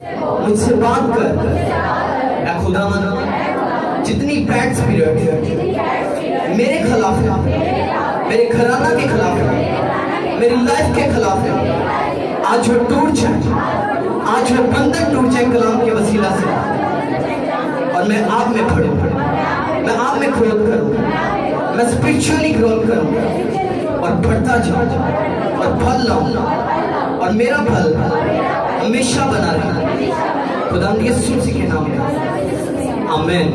मुझसे बात कर। ऐ खुदावन, जितनी बैड स्पिरिट मेरे खिलाफ है, मेरे घराना के खिलाफ है, मेरी लाइफ के खिलाफ है, आज वो टूट जाए, आज वो बंधन टूट जाए कलाम के वसीला से, और मैं आप में पढ़ूं, मैं आप में ग्रोथ करूं, मैं स्पिरिचुअली ग्रोथ करूं और बढ़ता जाऊं और फल लाऊं, और मेरा फल हमेशा बना रहे। खुदा यीशु मसीह के नाम में आमीन।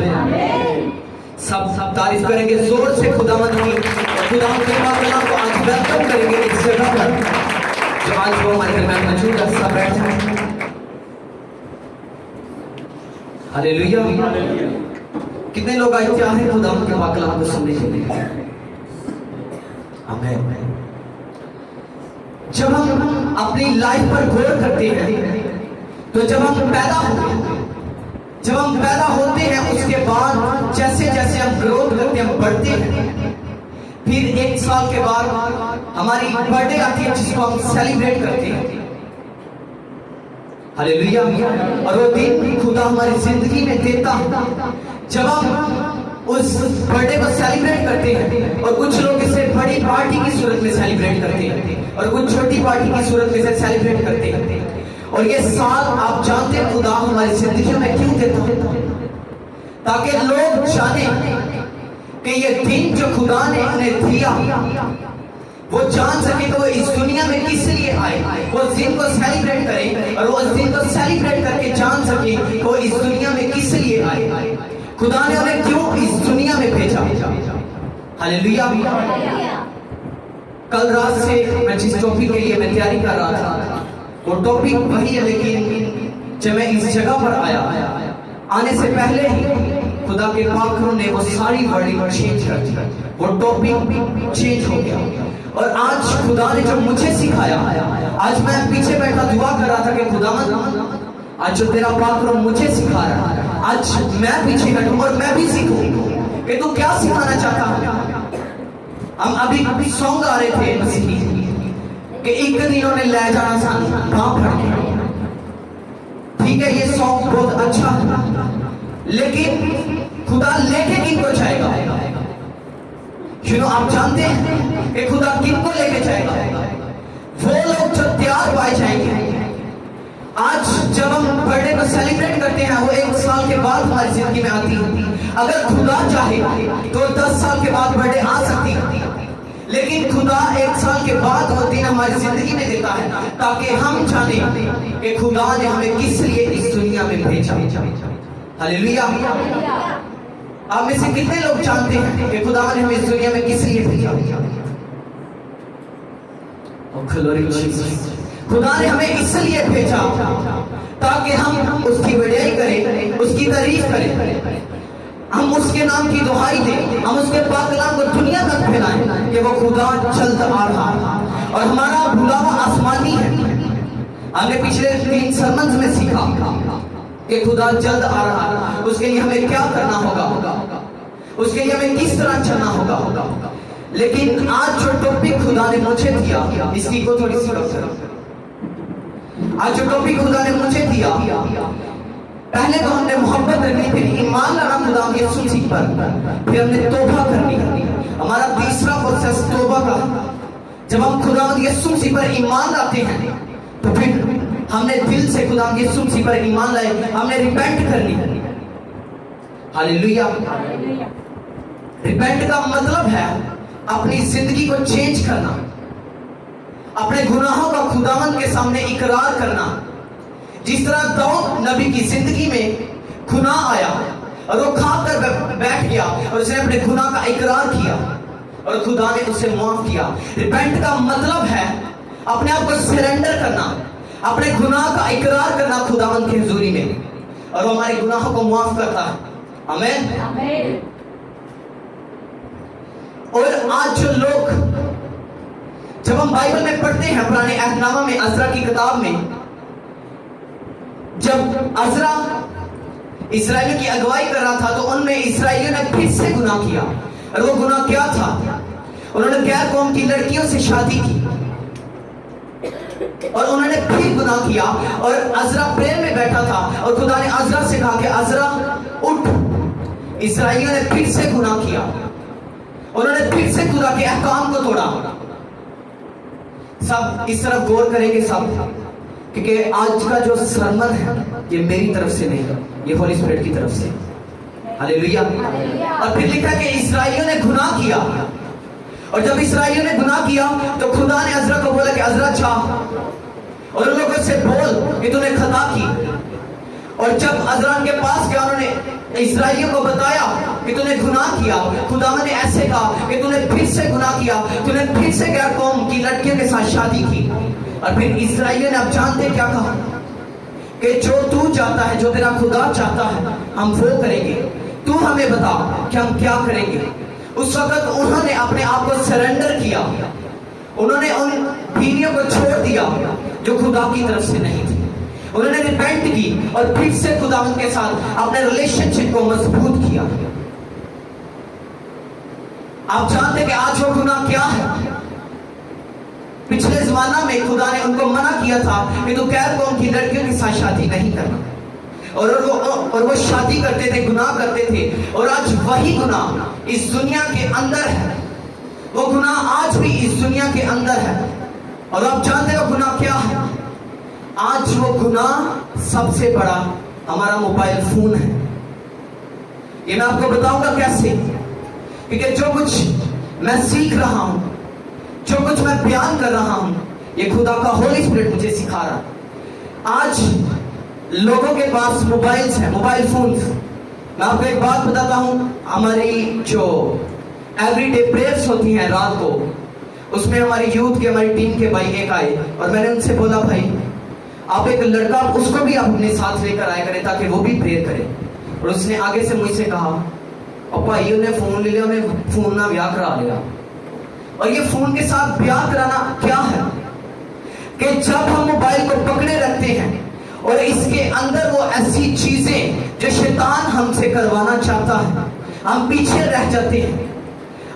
सब तारीफ करेंगे जोर से खुदावंद की, खुदा के कलाम को आज वेलकम करेंगे इस जगह पर जो आज वो हमारे दरमियान मौजूद है। सब बैठ जाएं। हालेलुया। कितने लोग आए थे हैं खुदा के कलाम को सुनने के लिए? आमीन। जब हम अपनी लाइफ पर गौर करते हैं, तो जब हम पैदा होते हैं उसके बाद जैसे जैसे हम ग्रोथ करते हैं, हम बढ़ते हैं, फिर 1 साल के बाद हमारी बर्थडे आती है जिसको हम सेलिब्रेट करते हैं। हालेलुया। और वो दिन खुदा हमारी जिंदगी में देता है जब हम उस बर्थडे को सेलिब्रेट करते हैं। और कुछ लोग इसे बड़ी पार्टी की सूरत में सेलिब्रेट करते हैं और कुछ छोटी पार्टी की सूरत में सेलिब्रेट करते हैं। और ये साल आप जानते हैं खुदा हमारी जिंदगी में क्यों देता है? ताकि लोग जाने कि ये दिन जो खुदा ने उन्हें दिया, वो जान सके कि वो इस दुनिया में किस लिए आए, वो इस दिन को सेलिब्रेट करें और वो इस दिन को सेलिब्रेट करके जान सके कि वो इस दुनिया में किस लिए आए, खुदा ने उन्हें क्यों इस दुनिया में भेजा। हालेलुया। कल रात से मैं जिस टॉपिक के लिए मैं तैयारी कर रहा था वो टॉपिक वही है, लेकिन जब मैं इस जगह पर आया, आने से पहले ही खुदा के पाकरों ने वो सारी वर्डिंग चेंज कर दी, वो टॉपिक चेंज हो गया। और आज खुदा ने जो मुझे सिखाया, आज मैं पीछे बैठा दुआ कर रहा था कि खुदावंद आज जो तेरा पाकरों मुझे सिखा रहा है, आज मैं पीछे बैठूं और मैं भी सीखूं कि तू क्या सिखाना चाहता है। हम अभी सॉन्ग आ रहे थे मसीही कि एक दिन इन्होंने ले जाना था कहां फड़ के। ठीक है, ये सॉन्ग बहुत अच्छा है, लेकिन खुदा लेके किनको जाएगा? आप जानते हैं कि खुदा किनको लेके जाएगा? वो लोग जो तैयार पाए जाएंगे। आज जब हम बर्थडे को सेलिब्रेट करते हैं, वो 1 साल के बाद हमारी जिंदगी में आती है। अगर खुदा चाहे तो 10 साल के बाद बर्थडे आ सकती है, लेकिन खुदा 1 साल के बाद वो दिन हमारी जिंदगी में देता है ताकि हम जाने कि खुदा ने हमें किस लिए इस दुनिया में भेजा। हालेलुया। आप में से कितने लोग जानते हैं कि खुदा ने हमें इस दुनिया में किस लिए भेजा? खुदा ने हमें इसलिए भेजा ताकि हम उसकी बड़ाई करें, उसकी तारीफ करें, हम उसके नाम की दुहाई दें, हम उसके पाक कलाम को दुनिया तक फैलाएं कि वो खुदा जल्द आ रहा है और हमारा बुलावा आसमानी है। हमने पिछले 3 सरमन्स में सीखा कि खुदा जल्द आ रहा है, उसके लिए हमें क्या करना होगा, उसके लिए हमें किस तरह चलना होगा। लेकिन आज जो टॉपिक खुदा ने मुझे दिया, इसकी को थोड़ी सी आज जो टॉपिक खुदा ने मुझे दिया, पहले तो हमने मोहब्बत करनी, फिर ईमान लाना खुदा के यीशु मसीह पर, फिर हमने तौबा करनी। हमारा तीसरा प्रोसेस तौबा का। जब हम खुदा के यीशु मसीह पर ईमान लाते हैं तो फिर हमने दिल से खुदा के यीशु मसीह पर ईमान लाए, हमने रिपेंट करनी। हालेलुया। रिपेंट का मतलब है अपनी जिंदगी को चेंज करना, अपने गुनाहों का खुदावंद के सामने इकरार करना। जिस तरह दाऊद नबी की जिंदगी में गुनाह आया और वो खाकर बैठ गया और उसने अपने गुनाह का इकरार किया और खुदा ने उसे माफ किया। रिपेंट का मतलब है अपने आप को सरेंडर करना, अपने गुनाह का इकरार करना खुदावंद की हुजूरी में, और वो हमारे गुनाहों को माफ करता है। आमीन। और आज जो लोग, जब हम बाइबल में पढ़ते हैं पुराने अहदनामा में, अज़रा की किताब में, जब अज़रा इस्राएलियों की अगुवाई कर रहा था तो उनमें इस्राएलियों ने फिर से गुनाह किया। और वो गुनाह क्या था? उन्होंने गैर कौम की लड़कियों से शादी की और उन्होंने फिर गुनाह किया। और अज़रा प्रेयर में बैठा और खुदा ने अज़रा से कहा कि अज़रा उठ। इस्राएलियों ने फिर से गुनाह किया, उन्होंने फिर से खुदा के अहकाम को तोड़ा। सब इस तरफ गौर करेंगे सब, क्योंकि आज का जो सरमन है ये मेरी तरफ से नहीं, ये होली स्पिरिट की तरफ से। हालेलुया। और फिर लिखा कि इस्राएलियों ने गुनाह किया, और जब इस्राएलियों ने गुनाह किया तो खुदा ने अज़रा को बोला कि अज़रा जा और उन लोगों से बोल कि तूने खता की। और जब अज़रा के पास गया, उन्होंने इस्राएलियों को बताया कि तूने गुनाह किया। खुदा ने ऐसे कहा कि तूने फिर से गुनाह किया, तूने फिर से गैर कौम की लड़कियों के साथ शादी की। और फिर इस्राएलियों ने, अब जानते क्या कहा कि जो तू चाहता है, जो तेरा खुदा चाहता है, हम वो करेंगे, तू हमें बता कि हम क्या करेंगे। उस वक्त उन्होंने अपने आप को सरेंडर किया, उन्होंने उन बीवियों को छोड़ दिया जो खुदा की तरफ से नहीं थी। उन्होंने रिपेंट की और फिर से खुदा के साथ अपने रिलेशनशिप को मजबूत किया। आप जानते कि आज वो गुनाह क्या है। पिछले जमाना में खुदा ने उनको मना किया था कि तू गैर कौम की लड़कियों के साथ शादी नहीं करना, और वो शादी करते थे, गुनाह करते थे। और आज वही गुनाह इस दुनिया के अंदर है, वो गुनाह आज भी इस दुनिया के अंदर है। और आप जानते हो गुनाह क्या है? आज वो गुनाह सबसे बड़ा हमारा मोबाइल फोन है। ये मैं आपको बताऊंगा कैसे, क्योंकि जो कुछ मैं सीख रहा हूं, जो कुछ मैं बयान कर रहा हूं, ये खुदा का होली स्पिरिट मुझे सिखा रहा है। आज लोगों के पास मोबाइल्स हैं, मोबाइल फोन्स। मैं आपको एक बात बताता हूं, हमारी जो एवरीडे प्रेयर्स होती हैं रात को, उसमें हमारी यूथ के, हमारी टीम के भाई एक आए और मैंने उनसे बोला, भाई आप एक लड़का, उसको भी आप अपने साथ लेकर आया करें ताकि वो भी प्रेयर करे। और उसने आगे से मुझसे कहा, और भाई उन्हें फोन ले लिया, उन्हें फोन ना ब्याह करा लिया। और ये फोन के साथ ब्याह कराना क्या है कि जब हम मोबाइल को पकड़े रखते हैं और इसके अंदर वो ऐसी चीजें जो शैतान हमसे करवाना चाहता है, हम पीछे रह जाते हैं।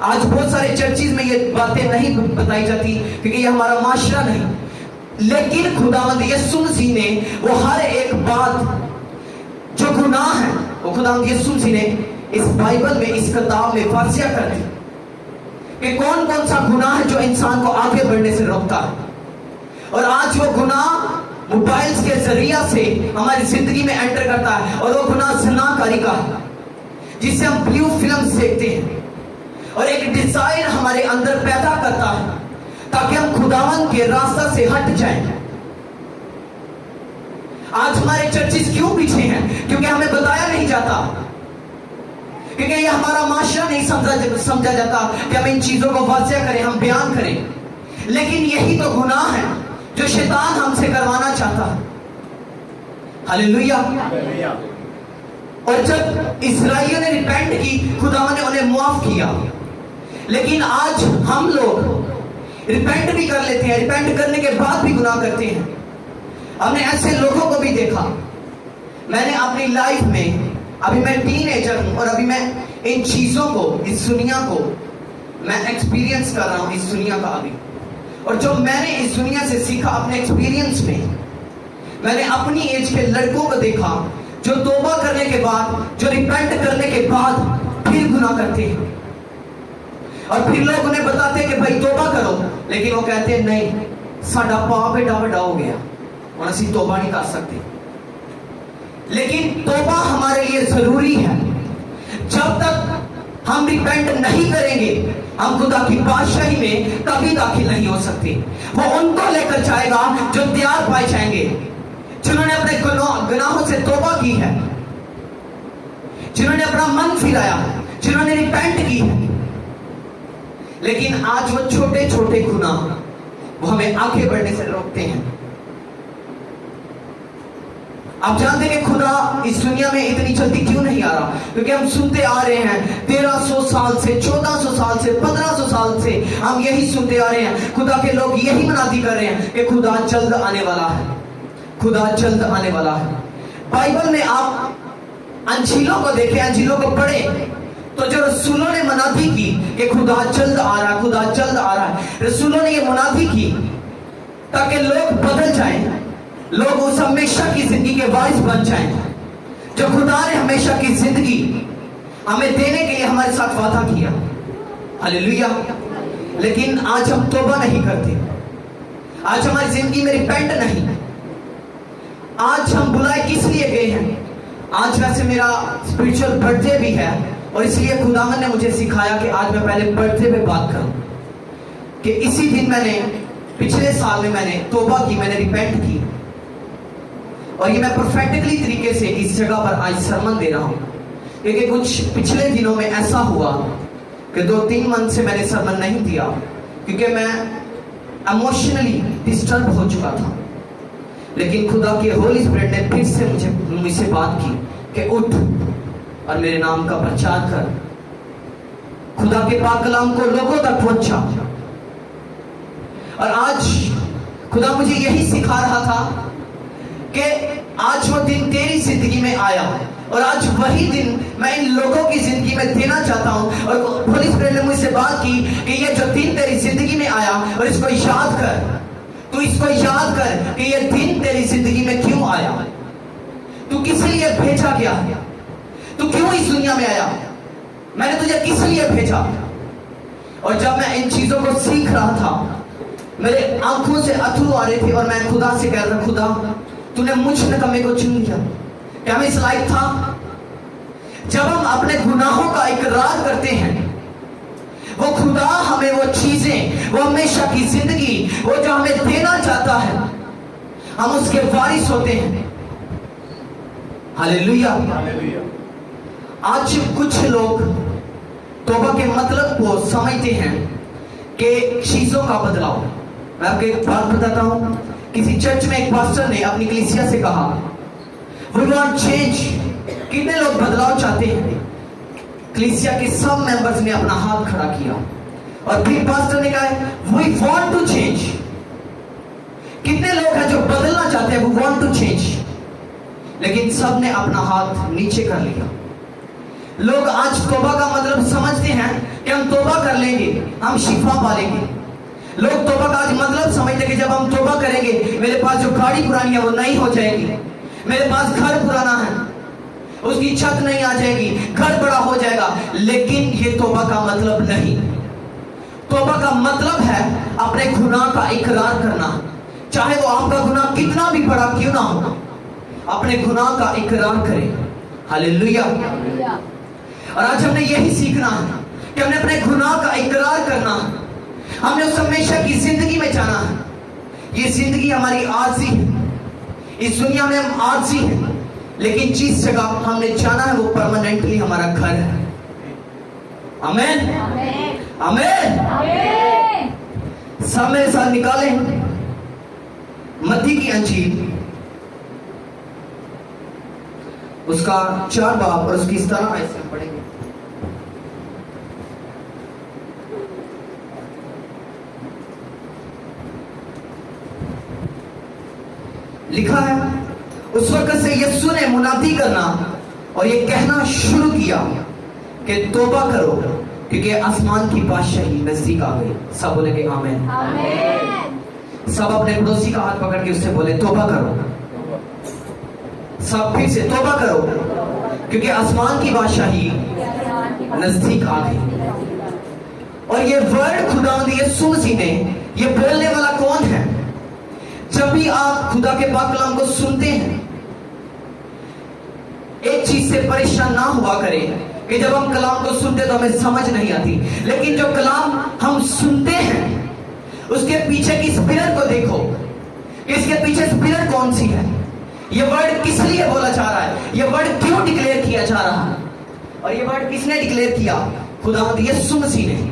आज बहुत सारे चर्चिज में ये बातें नहीं बताई जाती क्योंकि ये हमारा माशरा नहीं, लेकिन खुदावंद यीशु मसीह ने वो हर एक बात जो गुनाह है, वो खुदावंद यीशु मसीह ने इस बाइबल में, इस किताब में वासिया कर दी कि कौन कौन सा गुनाह है जो इंसान को आगे बढ़ने से रोकता है। और आज वो गुनाह मोबाइल्स के जरिया से हमारी जिंदगी में एंटर करता है, और वो गुनाह ज़िनाकारी का है, जिससे हम ब्लू फिल्म्स देखते हैं और एक डिजायर हमारे अंदर पैदा करता है ताकि हम खुदावन के रास्ता से हट जाएं। आज हमारे चर्चिस क्यों पीछे हैं? क्योंकि हमें बताया नहीं जाता, क्योंकि ये हमारा माशरा नहीं समझा जाता कि हम इन चीजों को वाज़िया करें, हम बयान करें। लेकिन यही तो गुनाह है जो शैतान हमसे करवाना चाहता है। हालेलुया। और जब इस्राएलियों ने रिपेंट की, खुदावन ने उन्हें माफ किया। लेकिन आज हम लोग रिपेंट भी कर लेते हैं, रिपेंट करने के बाद भी गुनाह करते हैं। हमने ऐसे लोगों को भी देखा। मैंने अपनी लाइफ में, अभी मैं टीनेजर हूं और अभी मैं इन चीजों को, इस दुनिया को मैं एक्सपीरियंस कर रहा हूं, इस दुनिया का अभी। और जो मैंने इस दुनिया से सीखा अपने एक्सपीरियंस में, मैंने अपनी एज के लड़कों को देखा जो तौबा करने के बाद, जो रिपेंट करने के बाद फिर गुनाह करते हैं। और फिर लोग उन्हें बताते हैं कि भाई तौबा करो, लेकिन वो कहते हैं नहीं, साडा पाप एडा बड़ा हो गया और असी तौबा नहीं कर सकते। लेकिन तौबा हमारे लिए जरूरी है। जब तक हम रिपेंट नहीं करेंगे, हम खुदा की बादशाही में कभी दाखिल नहीं हो सकते। वो उनको लेकर जाएगा जो तैयार पाए जाएंगे, जिन्होंने अपने गुनाहों से तौबा की है, जिन्होंने अपना मन फिराया, जिन्होंने रिपेंट की है। लेकिन आज वो छोटे छोटे गुनाह वो हमें आगे बढ़ने से रोकते हैं। आप जानते हैं कि खुदा इस दुनिया में इतनी जल्दी क्यों नहीं आ रहा? क्योंकि हम सुनते आ रहे हैं 1300 साल से, 1400 साल से, 1500 साल से हम यही सुनते आ रहे हैं। खुदा के लोग यही मनादी कर रहे हैं कि खुदा जल्द आने वाला है, खुदा जल्द आने वाला है। बाइबल में आप अंजीलों को देखें, अंजीलों को पढ़े, तो जो रसूलों ने मनादी की कि खुदा जल्द आ रहा है, खुदा जल्द आ रहा है, रसूलों ने ये मनादी की ताकि लोग बदल जाएं, लोग उस हमेशा की जिंदगी के वारिस बन जाएं जो खुदा ने हमेशा की जिंदगी हमें देने के लिए हमारे साथ वादा किया। हालेलुया। लेकिन आज हम तौबा नहीं करते, आज हमारी जिंदगी में रिपेंट नहीं। आज हम बुलाए किस लिए गए हैं? आज वैसे मेरा स्पिरिचुअल बर्थडे भी है और इसलिए खुदावन ने मुझे सिखाया कि आज मैं पहले बर्थडे पे बात करूं कि इसी दिन मैंने पिछले साल में मैंने तौबा की, मैंने रिपेंट की और ये मैं परफेक्टली तरीके से इस जगह पर आज सरमन दे रहा हूं क्योंकि कुछ पिछले दिनों में ऐसा हुआ कि 2-3 मंथ से मैंने सरमन नहीं दिया क्योंकि मैं इमोशनली डिस्टर्ब हो चुका था। लेकिन खुदा के होली स्पिरिट ने फिर से मुझसे बात की कि उठ और मेरे नाम का प्रचार कर, खुदा के पाक कलाम को लोगों तक पहुंचा। और आज खुदा मुझे यही सिखा रहा था कि आज वो दिन तेरी जिंदगी में आया और आज वही दिन मैं इन लोगों की जिंदगी में देना चाहता हूं। और होली स्पिरिट ने मुझसे बात की कि ये जो दिन तेरी जिंदगी में आया और इसको याद कर, तू इसको याद कर कि ये दिन तेरी जिंदगी में क्यों आया, तू किस लिए भेजा गया, तू क्यों इस दुनिया में आया, मैंने तुझे किस लिए भेजा। और जब मैं इन चीजों को सीख रहा था मेरे आंखों से अथरू आ रहे थे और मैं खुदा से कह रहा था, खुदा तूने मुझ नकम्मे को चुन लिया, क्या मैं इस लायक था? जब हम अपने गुनाहों का इकरार करते हैं वो खुदा हमें वो चीजें, वो हमेशा की जिंदगी, वो जो हमें देना चाहता है, हम उसके वारिस होते हैं। हालेलुया। आज कुछ लोग तौबा के मतलब को समझते हैं कि चीजों का बदलाव। मैं आपको एक बात बताता हूं, किसी चर्च में एक पास्टर ने अपनी कलीसिया से कहा वी वांट चेंज। कितने लोग बदलाव चाहते हैं? कलीसिया के सब मेंबर्स ने अपना हाथ खड़ा किया और फिर पास्टर ने कहा वी वांट टू चेंज। कितने लोग हैं जो बदलना चाहते हैं? We want to change. लेकिन सब ने अपना हाथ नीचे कर लिया। लोग आज तौबा का मतलब समझते हैं कि हम तौबा कर लेंगे हम शिफा पालेंगे। लोग तौबा का आज मतलब समझते कि जब हम तौबा करेंगे मेरे पास जो गाड़ी पुरानी है वो नई हो जाएगी, मेरे पास घर पुराना है उसकी छत नहीं आ जाएगी, घर बड़ा हो जाएगा। लेकिन ये तौबा का मतलब नहीं। तौबा का मतलब है अपने गुनाह का इकरार करना, चाहे वो आपका गुनाह कितना भी बड़ा क्यों ना हो, अपने गुनाह का इकरार करें। हालेलुया। और आज हमने यही सीखना है कि हमने अपने गुनाह का इकरार करना, हमने उस हमेशा की जिंदगी में जाना है। ये जिंदगी हमारी आरजी है, इस दुनिया में हम आरजी हैं, लेकिन जिस जगह हमने जाना है वो परमानेंटली हमारा घर है। आमीन आमीन। सब मेरे साथ निकालें मत्ती की अंजील उसका 4 बाब और उसकी 17 आयत से पढ़ेंगे। लिखा है उस वक्त से यीशु ने मुनादी करना और ये कहना शुरू किया कि तौबा करो क्योंकि आसमान की बादशाही नजदीक आ गई। सब बोलेंगे आमीन आमीन। सब अपने पड़ोसी का हाथ पकड़ के उससे बोले तौबा करो। सब फिर से तौबा करो क्योंकि आसमान की बादशाही नजदीक आ गई। और ये वर्ड खुदावंद यीशु मसीह ने, ये बोलने वाला कौन है? जब भी आप खुदा के पाक कलाम को सुनते हैं एक चीज से परेशान ना हुआ करें कि जब हम कलाम को सुनते तो हमें समझ नहीं आती, लेकिन जो कलाम हम सुनते हैं उसके पीछे की स्पिरिट को देखो कि इसके पीछे स्पिरिट कौन सी है, ये वर्ड किस लिए बोला जा रहा है, ये वर्ड क्यों डिक्लेयर किया जा रहा है। और ये वर्ड किसने डिक्लेयर किया? खुदावंद यीशु मसीह ने।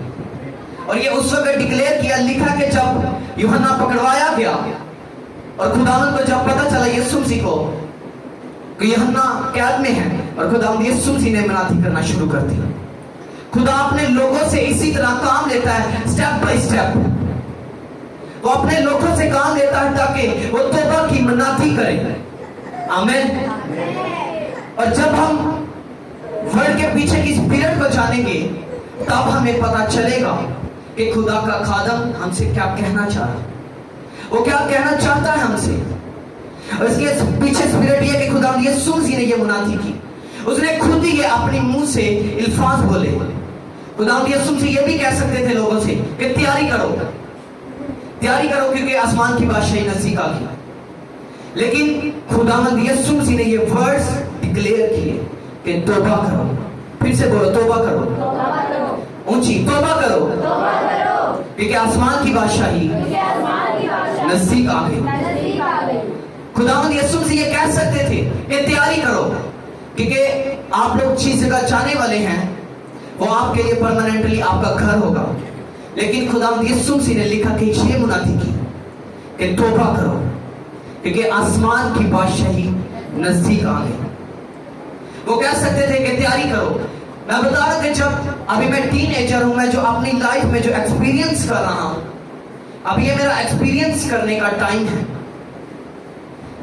और ये उस वक्त डिक्लेयर किया, लिखा कि जब यूहन्ना पकड़वाया गया और खुदावंद को जब पता चला यीशु मसीह को कि यूहन्ना कैद में है और खुदावंद यीशु मसीह ने मनाती करना शुरू कर दिया। खुदा अपने लोगों से इसी तरह काम लेता है, स्टेप बाय स्टेप। वो अपने लोगों से काम लेता है ताकि वो तौबा की मनाती करें। आमीन। और जब हम वर्ड के पीछे की स्पिरिट को जानेंगे तब हमें पता चलेगा कि खुदा का खादम हमसे क्या कहना चाह रहा है, वो क्या कहना चाहता है हमसे। और इसके पीछे स्पिरिट ये कि खुदा यीशु मसीह ने ये मुनादी की, उसने खुद ही ये अपने मुंह से अल्फाज बोले। खुदा यीशु मसीह ये भी कह सकते थे लोगों से कि तैयारी करो क्योंकि आसमान की बादशाही नजदीक आ गई। लेकिन खुदावंद यीशु मसीह ने ये वर्ड्स डिक्लेयर किए कि तौबा करो। फिर से बोलो, तौबा करो, ऊंची तौबा करो, क्योंकि आसमान की बादशाही नजदीक आ गई। खुदावंद यीशु मसीह ये कह सकते थे कि तैयारी करो, क्योंकि आप लोग जिस जगह जाने वाले हैं वो आपके लिए परमानेंटली आपका घर होगा। लेकिन खुदावंद यीशु मसीह ने लिखा कि ये मुनादी की कि तौबा करो, क्योंकि आसमान की बादशाही नजदीक आ गई। वो कह सकते थे कि तैयारी करो। मैं बता रहा कि जब अभी मैं टीनेजर हूं, मैं जो अपनी लाइफ में जो एक्सपीरियंस कर रहा हूं, अब ये मेरा एक्सपीरियंस करने का टाइम है।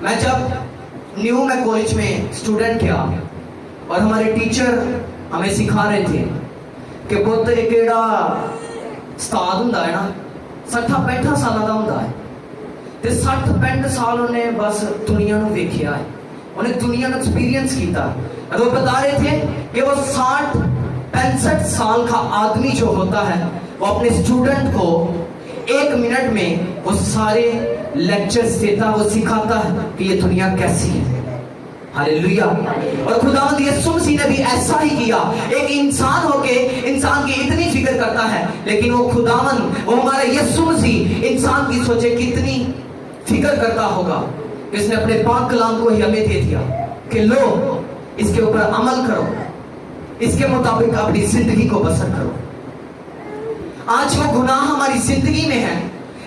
मैं जब न्यू मैं कॉलेज में स्टूडेंट गया और हमारे टीचर हमें सिखा रहे थे कि पुत्र केड़ा उस्ताद हुंदा है ना 60-65 साल का हुंदा है, ते 60-65 साल उन्हें बस दुनिया को देखा है, उन्हें दुनिया का एक्सपीरियंस किया। और वो बता रहे थे कि वो 60-65 साल का आदमी जो होता है वो अपने स्टूडेंट को 1 मिनट में वो सारे लेक्चर्स देता, वो सिखाता है कि ये दुनिया कैसी है। हालेलुया। और खुदावंद यीशु मसीह ने भी ऐसा ही किया। एक इंसान होके इंसान की इतनी फिक्र करता है, लेकिन वो खुदावंद, वो हमारा यीशु मसीह इंसान की सोचे कितनी फिक्र करता होगा। इसने अपने पाक कलाम को ही हमें दे दिया कि लो इसके ऊपर अमल करो, इसके मुताबिक अपनी जिंदगी को बसर करो। आज वो गुनाह हमारी जिंदगी में है,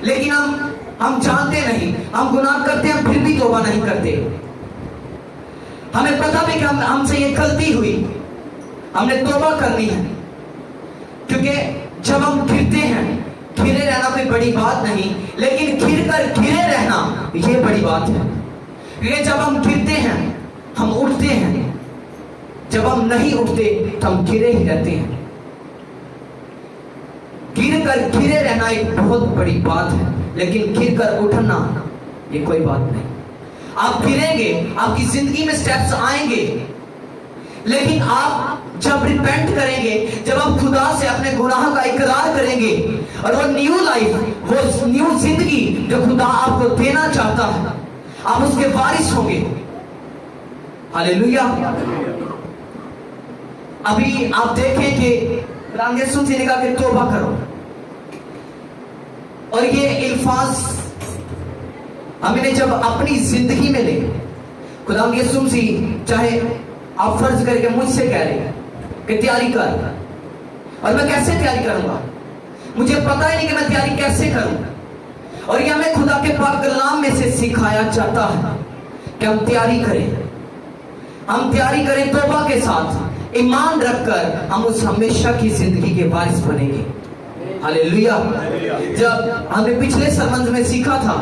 लेकिन हम जानते नहीं, हम गुनाह करते हैं फिर भी तौबा नहीं करते। हमें पता भी कि हमसे ये गलती हुई, हमने तौबा करनी है। क्योंकि जब हम गिरते हैं, गिरे रहना कोई बड़ी बात नहीं, लेकिन गिर कर गिरे रहना ये बड़ी बात है। क्योंकि जब हम गिरते हैं हम उठते हैं, जब हम नहीं उठते तो हम गिरे ही रहते हैं। गिर कर गिरे रहना एक बहुत बड़ी बात है, लेकिन गिर कर उठना ये कोई बात नहीं। आप गिरेंगे, आपकी जिंदगी में स्टेप्स आएंगे, लेकिन आप जब रिपेंट करेंगे, जब आप खुदा से अपने गुनाह का इकरार करेंगे और वो न्यू लाइफ, वो न्यू जिंदगी जो खुदा आपको देना चाहता है, आप उसके वारिस होंगे। हालेलुया। अभी आप देखें कि यीशु मसीह ने कहा कि तौबा करो, और ये अल्फाज हमने जब अपनी जिंदगी में ले, खुदा यीशु मसीह चाहे आप फर्ज करके मुझसे कह रहे हैं कि तैयारी कर, और मैं कैसे तैयारी करूंगा, मुझे पता ही नहीं कि मैं तैयारी कैसे करूं। और ये हमें खुदा के पाक कलाम में से सिखाया जाता है कि हम तैयारी करें तौबा के साथ, ईमान रखकर हम उस हमेशा की जिंदगी के वारिस बनेंगे। हालेलुया। जब हमने पिछले सरमन में सीखा था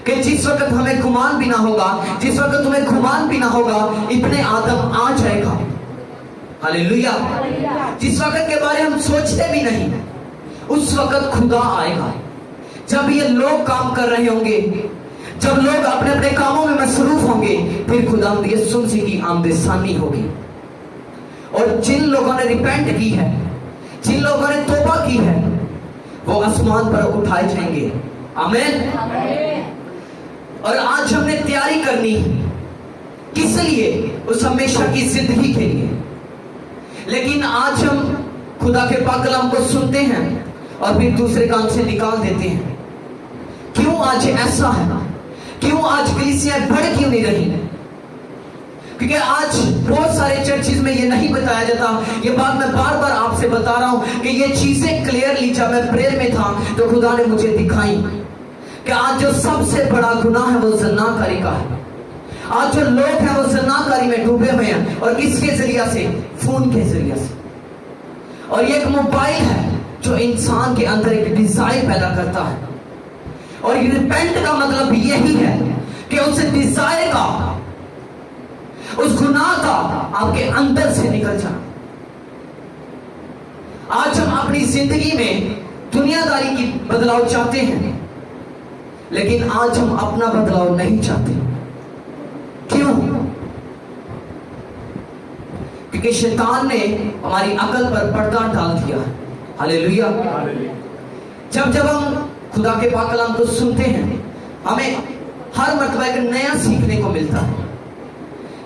कि जिस वक्त हमें गुमान भी ना होगा, जिस वक्त तुम्हें गुमान भी ना होगा, इब्ने आदम आ जाएगा। हालेलुया। जिस वक्त के बारे हम सोचते भी नहीं, उस वक्त खुदा आएगा। जब ये लोग काम कर रहे होंगे, जब लोग अपने अपने कामों में मसरूफ होंगे, फिर खुदा यीशु मसीह की आमदसानी होगी। और जिन लोगों ने रिपेंट की है, जिन लोगों ने तौबा की है, वो आसमान पर उठाए जाएंगे। आमीन। और आज हमने तैयारी करनी है, किस लिए? उस हमेशा की जिंदगी के लिए। लेकिन आज हम खुदा के पाक कलाम को सुनते हैं और फिर दूसरे काम से निकाल देते हैं। क्यों आज ऐसा है? क्यों आज कलीसियां बढ़ क्यों नहीं रही? क्योंकि आज बहुत सारे चर्चेज में ये नहीं बताया जाता। ये बात मैं बार बार आपसे बता रहा हूं कि ये चीजें क्लियरली जब मैं प्रेयर में था तो खुदा ने मुझे दिखाई कि आज जो सबसे बड़ा गुनाह है वो ज़नाकारी का है। आज जो लोग हैं वो ज़नाकारी में डूबे हुए हैं, और किसके जरिया से? फोन के जरिया से। और ये एक मोबाइल है जो इंसान के अंदर एक डिजायर पैदा करता है। और रिपेंट का मतलब यही है कि उस डिजायर का, उस गुनाह का आपके अंदर से निकल जाना। आज हम अपनी जिंदगी में दुनियादारी की बदलाव चाहते हैं, लेकिन आज हम अपना बदलाव नहीं चाहते। क्योंकि शैतान ने हमारी अकल पर पर्दा डाल दिया। हालेलुया। जब जब हम खुदा के पाक कलाम को सुनते हैं, हमें हर मर्तबा एक नया सीखने को मिलता है।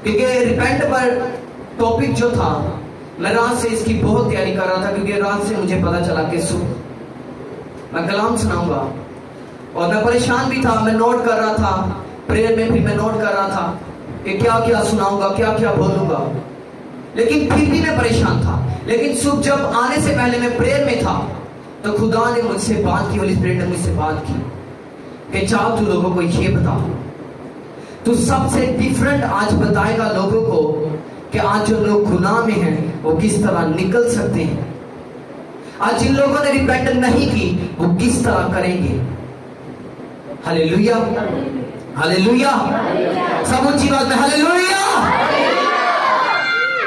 क्योंकि रिपेंट पर टॉपिक जो था, मैं रात से इसकी बहुत तैयारी कर रहा था, क्योंकि रात से मुझे पता चला कि मैं कलाम सुनाऊंगा और मैं परेशान भी था। मैं नोट कर रहा था, प्रेयर में भी मैं नोट कर रहा था कि क्या क्या सुनाऊंगा, क्या क्या बोलूंगा, लेकिन फिर भी मैं परेशान था। लेकिन सुबह जब आने से पहले मैं प्रेयर में था, तो खुदा ने मुझसे बात की, होली स्पिरिट ने मुझसे बात की कि चाह तू लोगों को ये बता, तू सबसे डिफरेंट आज बताएगा लोगों को कि आज जो लोग गुनाह में हैं वो किस तरह निकल सकते हैं। आज जिन लोगों ने रिपेंट नहीं की वो किस तरह करेंगे। हालेलुया, हालेलुया, सब ऊंची बात में हालेलुया,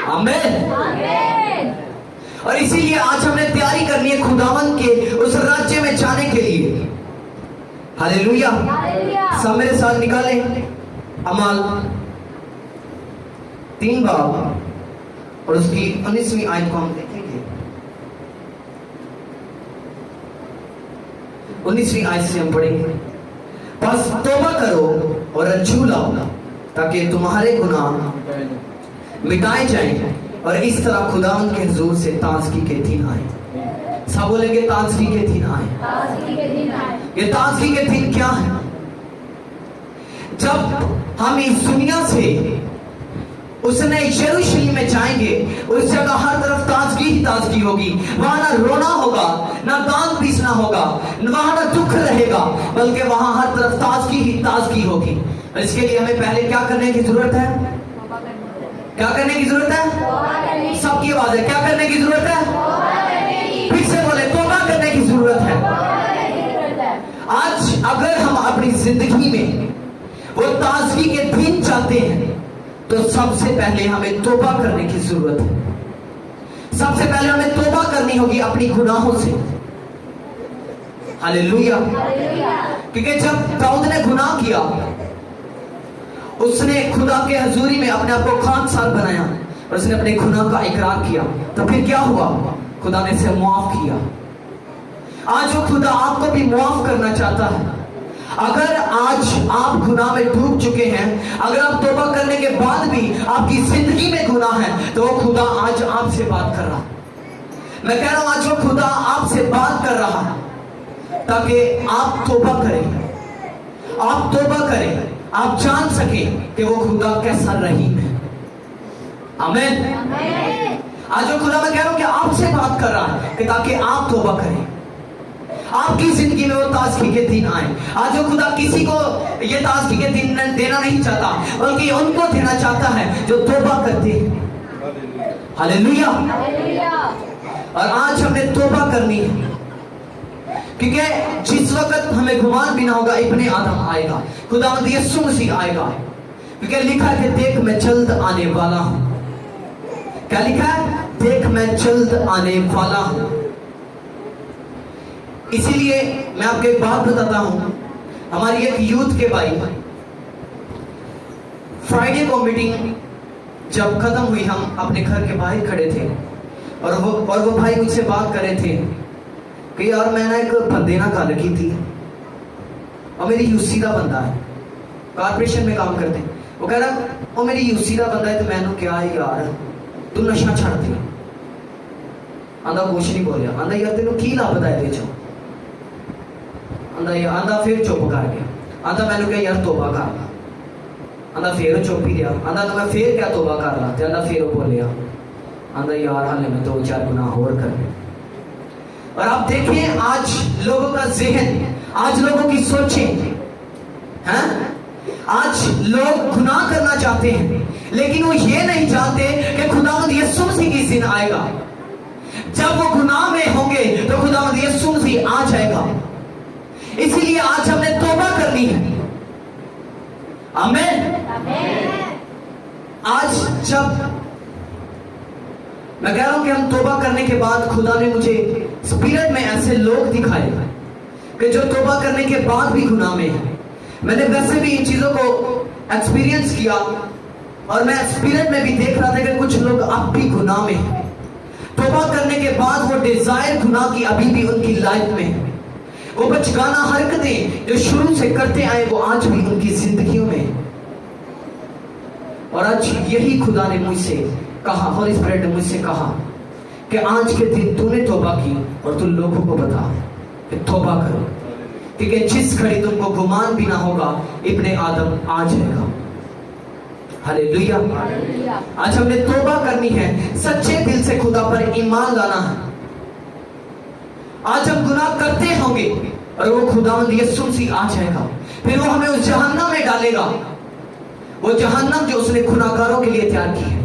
आमीन। और इसीलिए आज हमने तैयारी करनी है खुदावन के उस राज्य में जाने के लिए। हालेलुया। सब मेरे साथ निकालें अमाल 3 बाब और उसकी 19वीं आयत को हम देखेंगे। 19वीं आयत से हम पढ़ेंगे, बस तौबा करो और रज्जू लाओ ताकि तुम्हारे गुनाह मिटाए जाएं और इस तरह खुदावन के हुजूर से ताज़गी के दिन आए। सब बोलेंगे ताज़गी के दिन आए। ये ताज़गी के दिन क्या है? जब हम इस दुनिया से उसने यरूशलेम में जाएंगे, उस जगह हर तरफ ताजगी ही ताजगी होगी। वहां ना रोना होगा, ना दांत पीसना होगा, वहां ना दुख रहेगा, बल्कि वहां हर तरफ ताजगी ही ताजगी होगी। इसके लिए हमें पहले क्या करने की जरूरत है? क्या करने की जरूरत है? सबकी आवाज है, क्या करने की जरूरत है? फिर से बोले, तौबा करने की जरूरत है। आज अगर हम अपनी जिंदगी में वो ताजगी के दिन चाहते हैं, तो सबसे पहले हमें तौबा करने की जरूरत है। सबसे पहले हमें तौबा करनी होगी अपनी गुनाहों से। हालेलुया। क्योंकि जब दाऊद ने गुनाह किया, उसने खुदा के हजूरी में अपने आप को खाकसार बनाया और उसने अपने गुनाह का इकरार किया, तो फिर क्या हुआ? खुदा ने उसे माफ किया। आज वो खुदा आपको भी माफ करना चाहता है। अगर आज आप गुनाह में डूब चुके हैं, अगर आप तौबा करने के बाद भी आपकी जिंदगी में गुनाह है, तो वो खुदा आज आपसे बात कर रहा है। मैं कह रहा हूं, आज वो खुदा आपसे बात कर रहा है ताकि आप तौबा करें, आप तौबा करें, आप जान सकें कि वो खुदा कैसा रहीम है। आमीन। आज वो खुदा, मैं कह रहा हूं कि आपसे बात कर रहा है कि ताकि आप तौबा करें, आपकी जिंदगी में वो ताजगी के दिन आए। आज वो खुदा किसी को ये ताजगी के दिन देना नहीं चाहता, बल्कि उनको देना चाहता है जो तौबा करते हैं। हालेलुया। और आज हमने तौबा करनी है, क्योंकि जिस वक्त हमें गुमान भी ना होगा, इब्ने आदम आएगा, खुदावंद यीशु मसीह आएगा। क्योंकि लिखा है कि देख मैं जल्द आने वाला हूं। क्या लिखा है? देख मैं जल्द आने वाला हूं। इसीलिए मैं आपको एक बात बताता हूं। हमारी एक यूथ के भाई, फ्राइडे को मीटिंग जब खत्म हुई, हम अपने घर के बाहर खड़े थे और वो भाई मुझसे बात कर रहे थे कि यार मैं ना एक बंदे ना गल की थी, और मेरी यूसी का बंदा है, कारपोरेशन में काम करते हैं। वो कह रहा वो मेरी यूसी का बंदा है, तो मैंने क्या है यार तू नशा छड़ दिया। आंदा कुछ नहीं बोलिया, आंदा यार तेन की लाभ है ये चो, आंदा फिर चुप कर गया। आंदा मैंने कहा यार तौबा कर ला। आंदा फिर चुप ही रहा। आंदा तो मैं फिर क्या तौबा कर ला? आंदा फिर बोलिया, आंदा यार हाले मैं 2-4 गुनाह और कर। और आप देखें आज लोगों का ज़हन, आज लोगों की सोचें हैं, आज लोग गुनाह करना चाहते हैं, लेकिन वो ये नहीं जानते कि खुदावंद यीशु मसीह की दिन आएगा। जब वो गुनाह में होंगे तो खुदावंद यीशु मसीह आ जाएगा। इसीलिए आज हमने तौबा करनी है। आमीन। आज जब मैं कह रहा हूं कि हम तौबा करने के बाद, खुदा ने मुझे स्पिरिट में ऐसे लोग दिखाए कि जो तौबा करने के बाद भी गुनाह में है। मैंने वैसे भी इन चीजों को एक्सपीरियंस किया और मैं स्पिरिट में भी देख रहा था कि कुछ लोग अब भी गुनाह में हैं। तौबा करने के बाद वो डिजायर गुनाह की अभी भी उनकी लाइफ में है। वो बचकाना हरकतें जो शुरू से करते आए वो आज भी उनकी जिंदगियों में है। और आज यही खुदा ने मुझसे कहा, हॉली स्पिरिट ने मुझसे कहा कि आज के दिन तूने तौबा की और तू लोगों को बता कि तौबा करो, क्योंकि जिस घड़ी तुमको गुमान भी ना होगा इब्ने आदम आ जाएगा। हालेलुया। आज हमने तौबा करनी है, सच्चे दिल से खुदा पर ईमान लाना है। आज हम गुनाह करते होंगे और वो खुदावंद यीशु मसीह आ जाएगा, फिर वो हमें उस जहन्नम में डालेगा, वो जहन्नम जो उसने गुनाहगारों के लिए तैयार की है।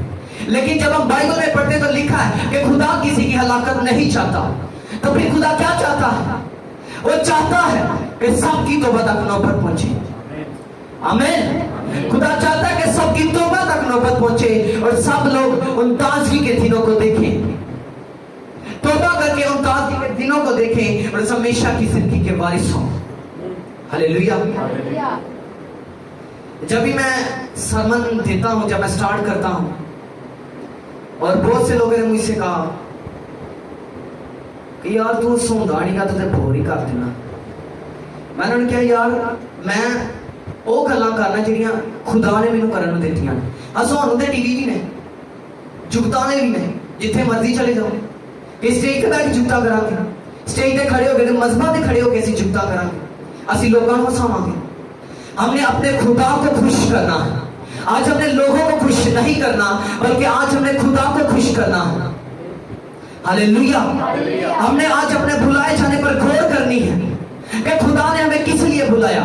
लेकिन जब हम बाइबल में पढ़ते तो लिखा है कि खुदा किसी की हलाकत नहीं चाहता, तो फिर खुदा क्या चाहता है? वो चाहता है कि सबकी तौबा तक नौबत पहुंचे। आमीन। खुदा चाहता है कि सबकी तौबा तक नौबत पहुंचे और सब लोग उन ताजगी के दिनों को देखें, तौबा करके उन ताजगी के दिनों को देखें और हमेशा की जिंदगी के वारिस हों। हालेलुया। जब भी मैं सरमन देता हूं, जब मैं स्टार्ट करता हूं, और बहुत से लोगों ने मुझसे कहा कि यार तू सौंदानी का तो भोर ही कर देना। मैंने उन्हें कहा यार मैं वो गल्लां करना ਜਿਹੜੀਆਂ खुदा ने मैनू करन ਦਿੱਤੀਆਂ ਨੇ। ਸਾਨੂੰ ਤੇ टीवी भी ने, जुगतां ने भी ने, जिथे मर्जी चले जाओ। इस स्टेज पे बैठ जुगता करांगे, स्टेज पे खड़े होकर मजहबां ते खड़े होकर ਅਸੀਂ जुगता करांगे, ਅਸੀਂ लोगों को हसावांगे। हमने अपने खुदा को खुश करना है। आज हमने लोगों को खुश नहीं करना, बल्कि आज हमने खुदा को खुश करना है। हालेलुया। हमने आज अपने बुलाए जाने पर गौर करनी है कि खुदा ने हमें किस लिए बुलाया।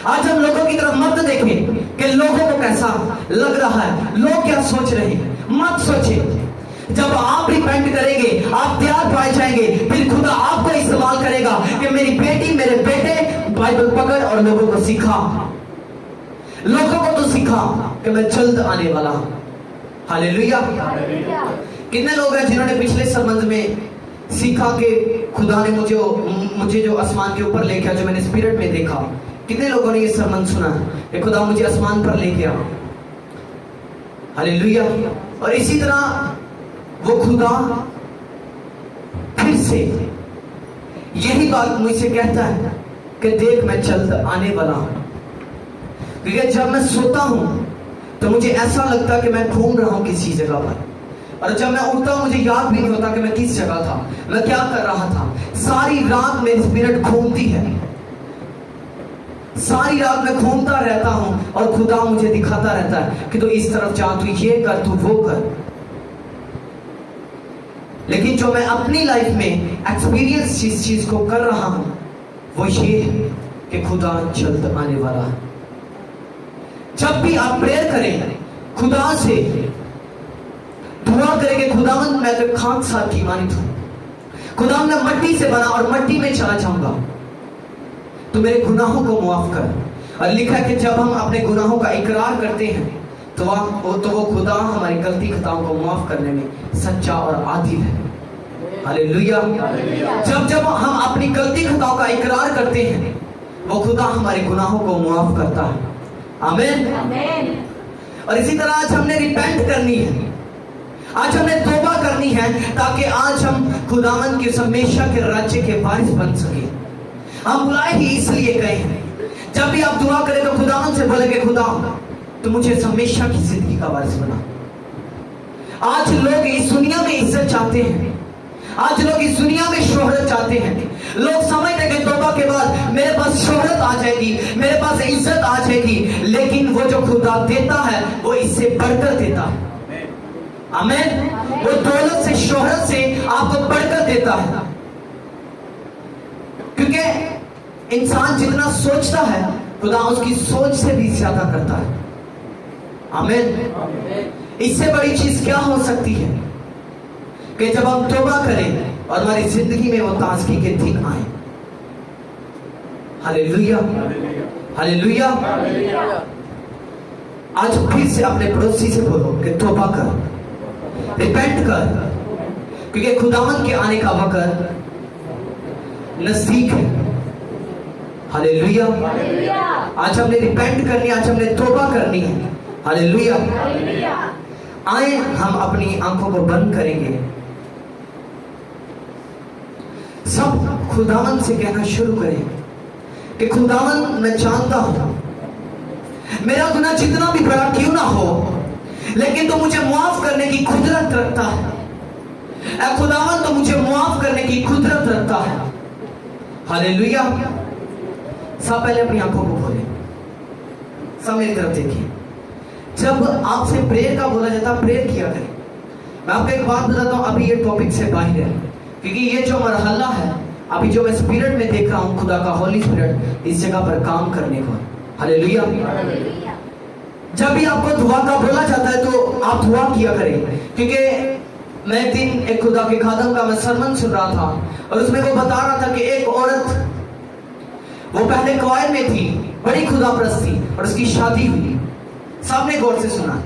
आज हम लोगों की तरफ मत देखें कि लोगों को कैसा लग रहा है, लोग क्या सोच रहे हैं। मत सोचे, जब आप रिपेंट करेंगे आप तैयार पाए जाएंगे, फिर खुदा आपको इस्तेमाल करेगा कि मेरी बेटी मेरे बेटे बाइबल पकड़ और लोगों को सिखा, लोगों को तो सिखा कि मैं जल्द आने वाला हूं। हालेलुया। कितने लोग हैं जिन्होंने पिछले संबंध में सीखा कि खुदा ने मुझे जो आसमान के ऊपर लेके, जो मैंने स्पिरिट में देखा। कितने लोगों ने ये सरमन सुना कि खुदा मुझे आसमान पर लेके आ। हालेलुया। और इसी तरह वो खुदा फिर से यही बात मुझसे कहता है कि देख मैं जल्द आने वाला हूं। क्योंकि जब मैं सोता हूं तो मुझे ऐसा लगता है कि मैं घूम रहा हूं किसी जगह पर, और जब मैं उठता हूं मुझे याद भी नहीं होता कि मैं किस जगह था, मैं क्या कर रहा था। सारी रात मेरी स्पिरिट घूमती है, सारी रात मैं घूमता रहता हूं और खुदा मुझे दिखाता रहता है कि तू इस तरफ जा, तू ये कर, तू वो कर। लेकिन जो मैं अपनी लाइफ में एक्सपीरियंस जिस चीज को कर रहा हूं वो ये है कि खुदा जल्द आने वाला है। जब भी आप प्रेयर करें, खुदा से दुआ करें कि खुदावंद मैं तो खाक साथ की मानित हूं, खुदा मैं मट्टी से बना और मट्टी में चला जाऊंगा, तो मेरे गुनाहों को माफ कर। और लिखा है कि जब हम अपने गुनाहों का इकरार करते हैं तो वो खुदा हमारी गलती खताओं को माफ करने में सच्चा और आदिल है। हालेलुया। जब हम अपनी गलती खताओं का इकरार करते हैं वो खुदा हमारे गुनाहों को माफ करता है। आमीन। और इसी तरह आज हमने रिपेंट करनी है, आज हमने तौबा करनी है, ताकि आज हम खुदावंद के हमेशा के राज्य के वारिस बन सके। हम बुलाए ही इसलिए गए हैं। जब भी आप दुआ करें तो खुदावंद से बोलेंगे खुदा तो मुझे हमेशा की जिंदगी का वारिस बना। आज लोग इस दुनिया में इज्जत चाहते हैं, आज लोग इस दुनिया में शोहरत चाहते हैं। लोग समझते हैं कि तौबा के बाद मेरे पास शोहरत आ जाएगी, मेरे पास इज्जत आ जाएगी, लेकिन वो जो खुदा देता है वो इससे बढ़कर देता है। आमीन। वो दौलत से, शोहरत से आपको बढ़कर देता है, क्योंकि इंसान जितना सोचता है खुदा उसकी सोच से भी ज्यादा करता है। आमीन। इससे बड़ी चीज क्या हो सकती है कि जब हम तौबा करें और हमारी जिंदगी में वो ताजगी के दिन आए। हालेलुया। हालेलुया। आज फिर से अपने पड़ोसी से बोलो कि तौबा कर, रिपेंट कर, क्योंकि खुदावंद के आने का वक्त नजदीक है। हालेलुया। आज हमने रिपेंट करनी है, आज हमने तौबा करनी है, हालेलुया। आए हम अपनी आंखों को बंद करेंगे, सब खुदावन से कहना शुरू करें कि खुदावन मैं जानता हूं मेरा गुनाह जितना भी बड़ा क्यों ना हो, लेकिन तो मुझे माफ करने की कुदरत रखता है। ऐ खुदावन तो मुझे माफ करने की कुदरत रखता है। हालेलुया। सब पहले अपनी आंखों को खोलें, सब मेरी तरफ देखिए। जब आपसे प्रेयर का बोला जाता है, प्रेयर किया करें। मैं आपको एक बात बताता हूं, अभी ये टॉपिक से बाहर है, क्योंकि ये जो मरहला है अभी जो मैं स्पिरिट में देख रहा हूं, खुदा का होली स्पिरिट इस जगह पर काम करने को। हालेलुया। जब भी आपको दुआ का बोला जाता है तो आप दुआ किया करें, क्योंकि मैं एक दिन एक खुदा के खादम का मैं सरमन सुन रहा था और उसमें वो बता रहा था कि एक औरत वो पहले क्वायर में थी, बड़ी खुदा परस्त थी, और उसकी शादी हुई। सबने गौर से सुना।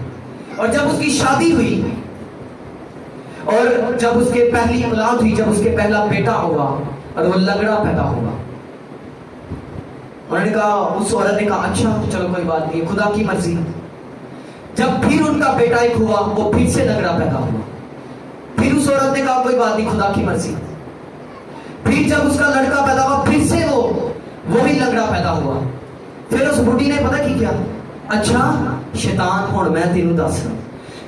और जब उसकी शादी हुई और जब उसके पहली औलाद हुई, जब उसके पहला बेटा हुआ और वो लंगड़ा पैदा हुआ, उन्होंने कहा, उस औरत ने कहा अच्छा चलो कोई बात नहीं, खुदा की मर्जी। जब फिर उनका बेटा एक हुआ, वो फिर से लंगड़ा पैदा हुआ। फिर उस औरत ने कहा कोई बात नहीं, खुदा की मर्जी। फिर जब उसका लड़का पैदा हुआ, फिर से वो भी लंगड़ा पैदा हुआ। फिर उस बुढ़ी ने पता की क्या, अच्छा शैतान हुण मैं तेनू दस रहा।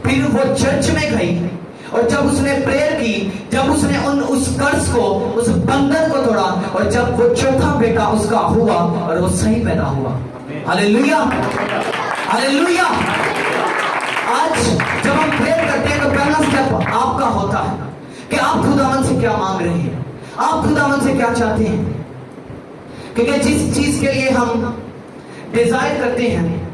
फिर वो चर्च में गई और जब उसने प्रेयर की, जब उसने उस कर्ज को, उस बंधन को तोड़ा, और जब वो चौथा बेटा उसका हुआ और वो सही पैदा हुआ। Hallelujah, hallelujah. आज जब हम प्रेयर करते हैं तो पहला स्टेप आपका होता है कि आप खुदावन से क्या मांग रहे हैं, आप खुदावन से क्या चाहते हैं। क्योंकि जिस चीज के लिए हम डिजायर करते हैं